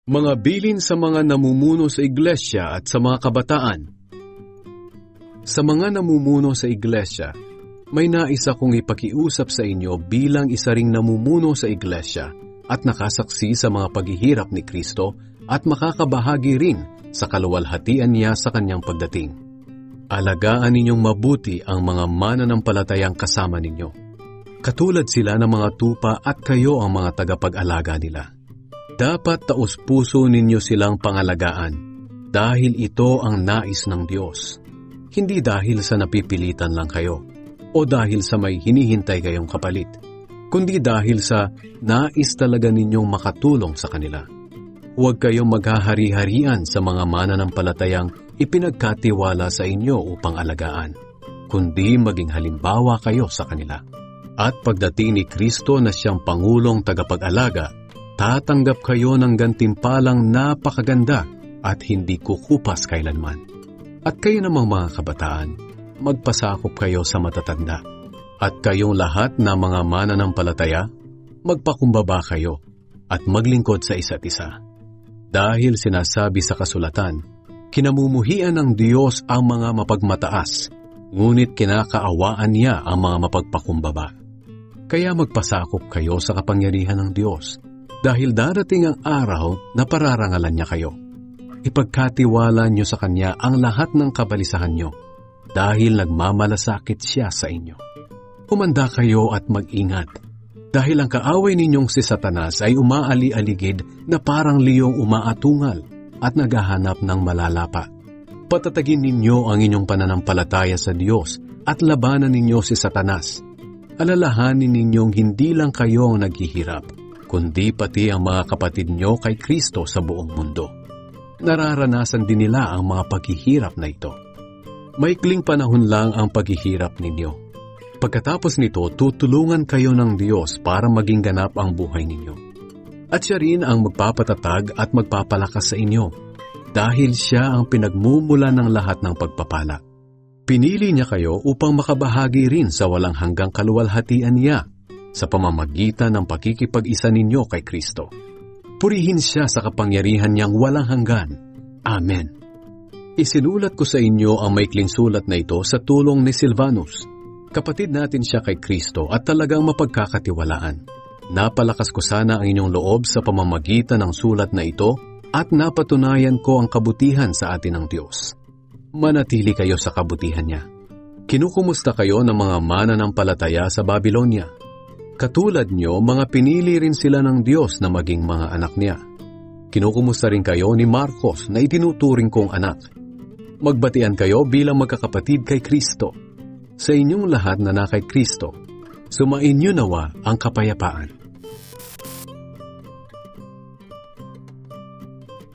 Mga bilin sa mga namumuno sa iglesia at sa mga kabataan. Sa mga namumuno sa iglesia, may nais akong ipakiusap sa inyo bilang isa ring namumuno sa iglesia at nakasaksi sa mga paghihirap ni Kristo at makakabahagi rin sa kaluwalhatian niya sa kanyang pagdating. Alagaan ninyong mabuti ang mga mananampalatayang kasama ninyo. Katulad sila ng mga tupa at kayo ang mga tagapag-alaga nila. Dapat taos-puso ninyo silang pangalagaan dahil ito ang nais ng Diyos. Hindi dahil sa napipilitan lang kayo o dahil sa may hinihintay kayong kapalit, kundi dahil sa nais talaga ninyong makatulong sa kanila. Huwag kayong maghahari-harian sa mga mananampalatayang ipinagkatiwala sa inyo upang alagaan, kundi maging halimbawa kayo sa kanila. At pagdating ni Kristo na siyang Pangulong tagapag-alaga, tatanggap kayo ng gantimpalang napakaganda at hindi kukupas kailanman. At kayo namang mga kabataan, magpasakop kayo sa matatanda. At kayong lahat na mga mananampalataya, magpakumbaba kayo at maglingkod sa isa't isa. Dahil sinasabi sa kasulatan, kinamumuhian ng Diyos ang mga mapagmataas, ngunit kinakaawaan niya ang mga mapagpakumbaba. Kaya magpasakop kayo sa kapangyarihan ng Diyos, dahil darating ang araw na pararangalan niya kayo. Ipagkatiwala niyo sa Kanya ang lahat ng kabalisahan niyo, dahil nagmamalasakit siya sa inyo. Humanda kayo at mag-ingat, dahil ang kaaway ninyong si Satanas ay umaali-aligid na parang liyong umaatungal at naghahanap ng malalapa. Patatagin ninyo ang inyong pananampalataya sa Diyos at labanan ninyo si Satanas. Alalahanin ninyong hindi lang kayo ang naghihirap, kundi pati ang mga kapatid nyo kay Kristo sa buong mundo. Nararanasan din nila ang mga paghihirap na ito. Maikling panahon lang ang paghihirap ninyo. Pagkatapos nito, tutulungan kayo ng Diyos para maging ganap ang buhay ninyo. At siya rin ang magpapatatag at magpapalakas sa inyo, dahil siya ang pinagmumula ng lahat ng pagpapala. Pinili niya kayo upang makabahagi rin sa walang hanggang kaluwalhatian niya, sa pamamagitan ng pakikipag-isa ninyo kay Kristo. Purihin siya sa kapangyarihan niyang walang hanggan. Amen. Isinulat ko sa inyo ang maikling sulat na ito sa tulong ni Silvanus. Kapatid natin siya kay Kristo at talagang mapagkakatiwalaan. Napalakas ko sana ang inyong loob sa pamamagitan ng sulat na ito at napatunayan ko ang kabutihan sa atin ng Diyos. Manatili kayo sa kabutihan niya. Kinukumusta kayo ng mga mananampalataya sa Babylonia. Katulad nyo, mga pinili rin sila ng Diyos na maging mga anak niya. Kinukumusta rin kayo ni Marcos na itinuturing kong anak. Magbatian kayo bilang magkakapatid kay Kristo. Sa inyong lahat na kay Kristo, sumainyo nawa ang kapayapaan.